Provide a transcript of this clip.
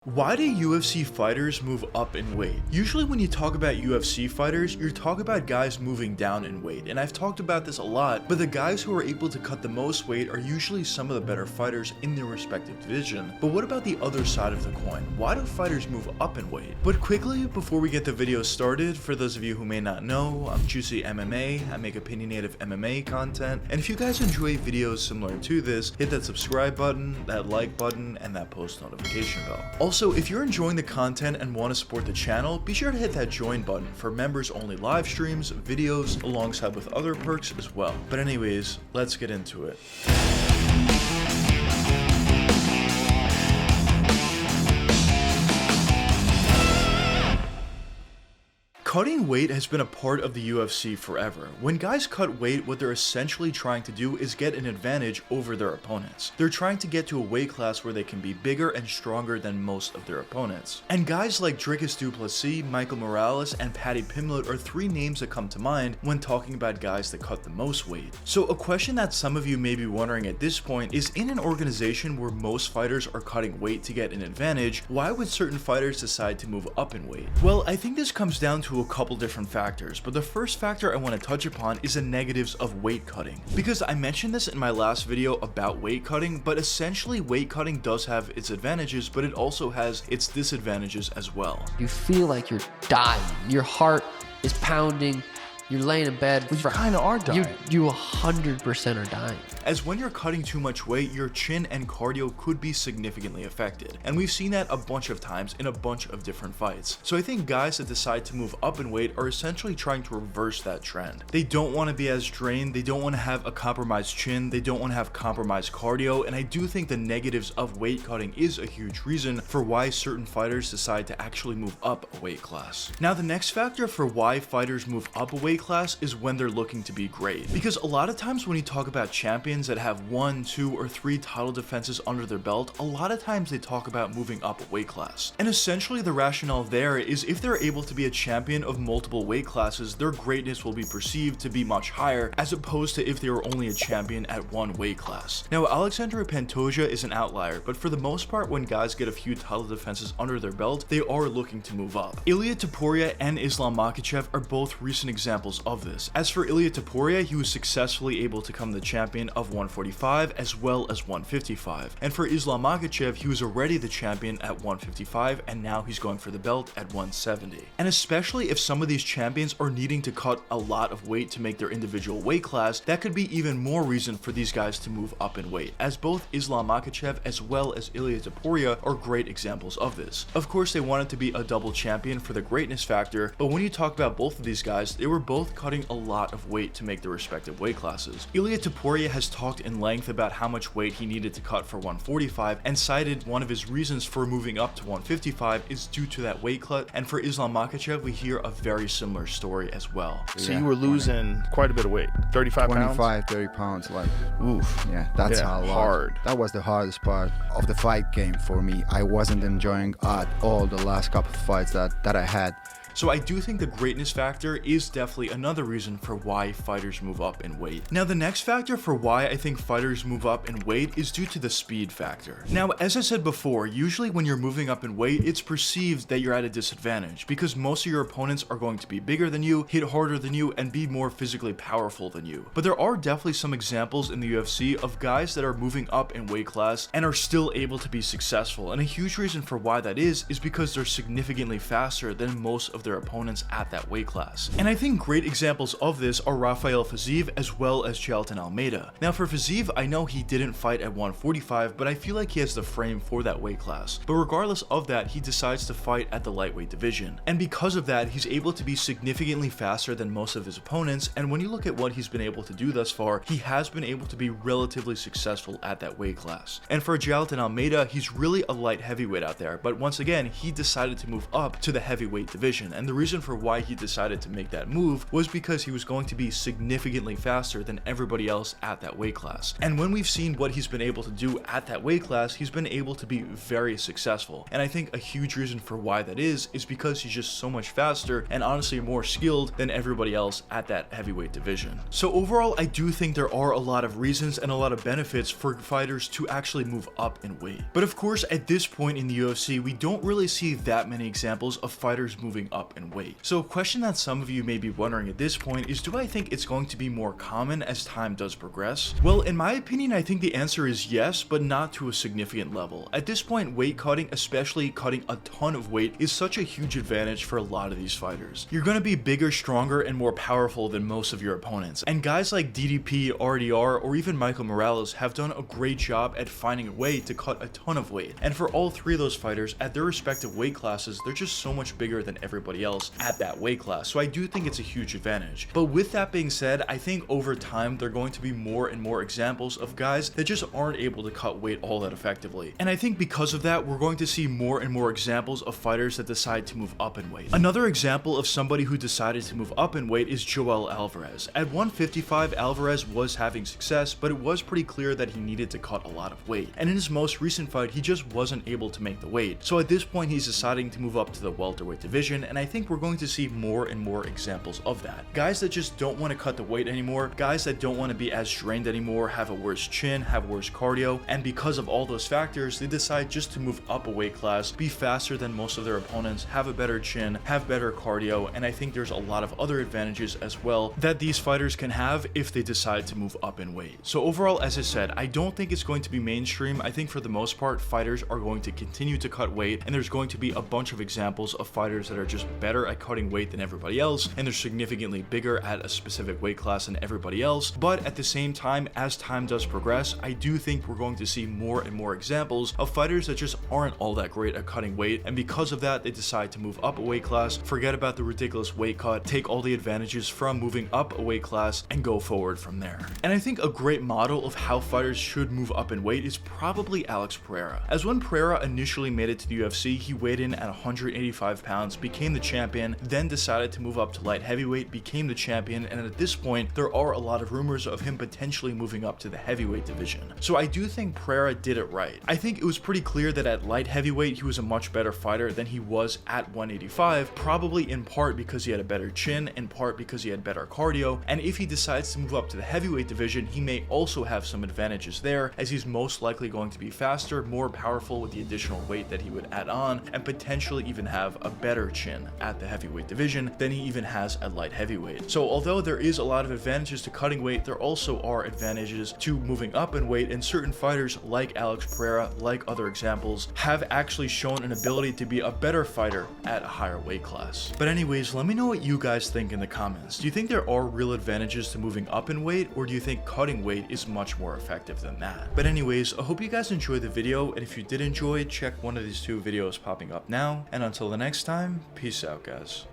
Why do UFC fighters move up in weight? Usually when you talk about UFC fighters, you're talking about guys moving down in weight, and I've talked about this a lot, but the guys who are able to cut the most weight are usually some of the better fighters in their respective division. But what about the other side of the coin? Why do fighters move up in weight? But quickly, before we get the video started, for those of you who may not know, I'm JuicyMMA, I make opinionative MMA content, and if you guys enjoy videos similar to this, hit that subscribe button, that like button, and that post notification bell. Also, if you're enjoying the content and want to support the channel, be sure to hit that join button for members only live streams, videos, alongside with other perks as well. But anyways, let's get into it. Cutting weight has been a part of the UFC forever. When guys cut weight, what they're essentially trying to do is get an advantage over their opponents. They're trying to get to a weight class where they can be bigger and stronger than most of their opponents. And guys like Dricus du Plessis, Michael Morales, and Paddy Pimblett are three names that come to mind when talking about guys that cut the most weight. So a question that some of you may be wondering at this point is, in an organization where most fighters are cutting weight to get an advantage, why would certain fighters decide to move up in weight? Well, I think this comes down to a couple different factors, but the first factor I want to touch upon is the negatives of weight cutting. Because I mentioned this in my last video about weight cutting, but essentially weight cutting does have its advantages, but it also has its disadvantages as well. You feel like you're dying. Your heart is pounding. You're laying in bed. You kind of are dying. You 100% are dying. As when you're cutting too much weight, your chin and cardio could be significantly affected. And we've seen that a bunch of times in a bunch of different fights. So I think guys that decide to move up in weight are essentially trying to reverse that trend. They don't want to be as drained. They don't want to have a compromised chin. They don't want to have compromised cardio. And I do think the negatives of weight cutting is a huge reason for why certain fighters decide to actually move up a weight class. Now, the next factor for why fighters move up a weight class is when they're looking to be great. Because a lot of times when you talk about champions that have 1, 2, or 3 title defenses under their belt, a lot of times they talk about moving up a weight class. And essentially the rationale there is if they're able to be a champion of multiple weight classes, their greatness will be perceived to be much higher, as opposed to if they were only a champion at one weight class. Now, Alexandre Pantoja is an outlier, but for the most part, when guys get a few title defenses under their belt, they are looking to move up. Ilia Topuria and Islam Makhachev are both recent examples of this. As for Ilia Topuria, he was successfully able to become the champion of 145 as well as 155. And for Islam Makhachev, he was already the champion at 155, and now he's going for the belt at 170. And especially if some of these champions are needing to cut a lot of weight to make their individual weight class, that could be even more reason for these guys to move up in weight, as both Islam Makhachev as well as Ilia Topuria are great examples of this. Of course, they wanted to be a double champion for the greatness factor, but when you talk about both of these guys, they were both cutting a lot of weight to make their respective weight classes. Ilia Topuria has talked in length about how much weight he needed to cut for 145 and cited one of his reasons for moving up to 155 is due to that weight cut, and for Islam Makhachev we hear a very similar story as well. So you were losing quite a bit of weight, 35 pounds? 25, 30 pounds, like, oof. Yeah, that's yeah, a lot. Hard. That was the hardest part of the fight game for me. I wasn't enjoying at all the last couple of fights that I had. So I do think the greatness factor is definitely another reason for why fighters move up in weight. Now, the next factor for why I think fighters move up in weight is due to the speed factor. Now, as I said before, usually when you're moving up in weight, it's perceived that you're at a disadvantage because most of your opponents are going to be bigger than you, hit harder than you, and be more physically powerful than you. But there are definitely some examples in the UFC of guys that are moving up in weight class and are still able to be successful. And a huge reason for why that is because they're significantly faster than most of their opponents at that weight class. And I think great examples of this are Rafael Fiziev as well as Jailton Almeida. Now, for Fiziev, I know he didn't fight at 145, but I feel like he has the frame for that weight class. But regardless of that, he decides to fight at the lightweight division. And because of that, he's able to be significantly faster than most of his opponents, and when you look at what he's been able to do thus far, he has been able to be relatively successful at that weight class. And for Jailton Almeida, he's really a light heavyweight out there, but once again, he decided to move up to the heavyweight division. division, and the reason for why he decided to make that move was because he was going to be significantly faster than everybody else at that weight class. And when we've seen what he's been able to do at that weight class, he's been able to be very successful. And I think a huge reason for why that is because he's just so much faster and honestly more skilled than everybody else at that heavyweight division. So overall, I do think there are a lot of reasons and a lot of benefits for fighters to actually move up in weight. But of course, at this point in the UFC, we don't really see that many examples of fighters moving up in weight. So a question that some of you may be wondering at this point is, do I think it's going to be more common as time does progress? Well, in my opinion, I think the answer is yes, but not to a significant level. At this point, weight cutting, especially cutting a ton of weight, is such a huge advantage for a lot of these fighters. You're going to be bigger, stronger, and more powerful than most of your opponents. And guys like DDP, RDR, or even Michael Morales have done a great job at finding a way to cut a ton of weight. And for all three of those fighters, at their respective weight classes, they're just so much bigger than everybody else at that weight class. So I do think it's a huge advantage. But with that being said, I think over time, there are going to be more and more examples of guys that just aren't able to cut weight all that effectively. And I think because of that, we're going to see more and more examples of fighters that decide to move up in weight. Another example of somebody who decided to move up in weight is Joel Alvarez. At 155, Alvarez was having success, but it was pretty clear that he needed to cut a lot of weight. And in his most recent fight, he just wasn't able to make the weight. So at this point, he's deciding to move up to the welterweight division, and I think we're going to see more and more examples of that. Guys that just don't want to cut the weight anymore, guys that don't want to be as strained anymore, have a worse chin, have worse cardio, and because of all those factors, they decide just to move up a weight class, be faster than most of their opponents, have a better chin, have better cardio, and I think there's a lot of other advantages as well that these fighters can have if they decide to move up in weight. So overall, as I said, I don't think it's going to be mainstream. I think for the most part, fighters are going to continue to cut weight, and there's going to be a bunch of examples of fighters that are just better at cutting weight than everybody else, and they're significantly bigger at a specific weight class than everybody else. But at the same time, as time does progress, I do think we're going to see more and more examples of fighters that just aren't all that great at cutting weight, and because of that, they decide to move up a weight class, forget about the ridiculous weight cut, take all the advantages from moving up a weight class, and go forward from there. And I think a great model of how fighters should move up in weight is probably Alex Pereira. As when Pereira initially made it to the UFC, he weighed in at 185 pounds, became the champion, then decided to move up to light heavyweight, became the champion, and at this point, there are a lot of rumors of him potentially moving up to the heavyweight division. So I do think Pereira did it right. I think it was pretty clear that at light heavyweight, he was a much better fighter than he was at 185, probably in part because he had a better chin, in part because he had better cardio, and if he decides to move up to the heavyweight division, he may also have some advantages there, as he's most likely going to be faster, more powerful with the additional weight that he would add on, and potentially even have a better chin at the heavyweight division than he even has at light heavyweight. So although there is a lot of advantages to cutting weight, there also are advantages to moving up in weight, and certain fighters like Alex Pereira, like other examples, have actually shown an ability to be a better fighter at a higher weight class. But anyways, let me know what you guys think in the comments. Do you think there are real advantages to moving up in weight, or do you think cutting weight is much more effective than that? But anyways, I hope you guys enjoyed the video, and if you did enjoy, check one of these two videos popping up now, and until the next time, peace out guys.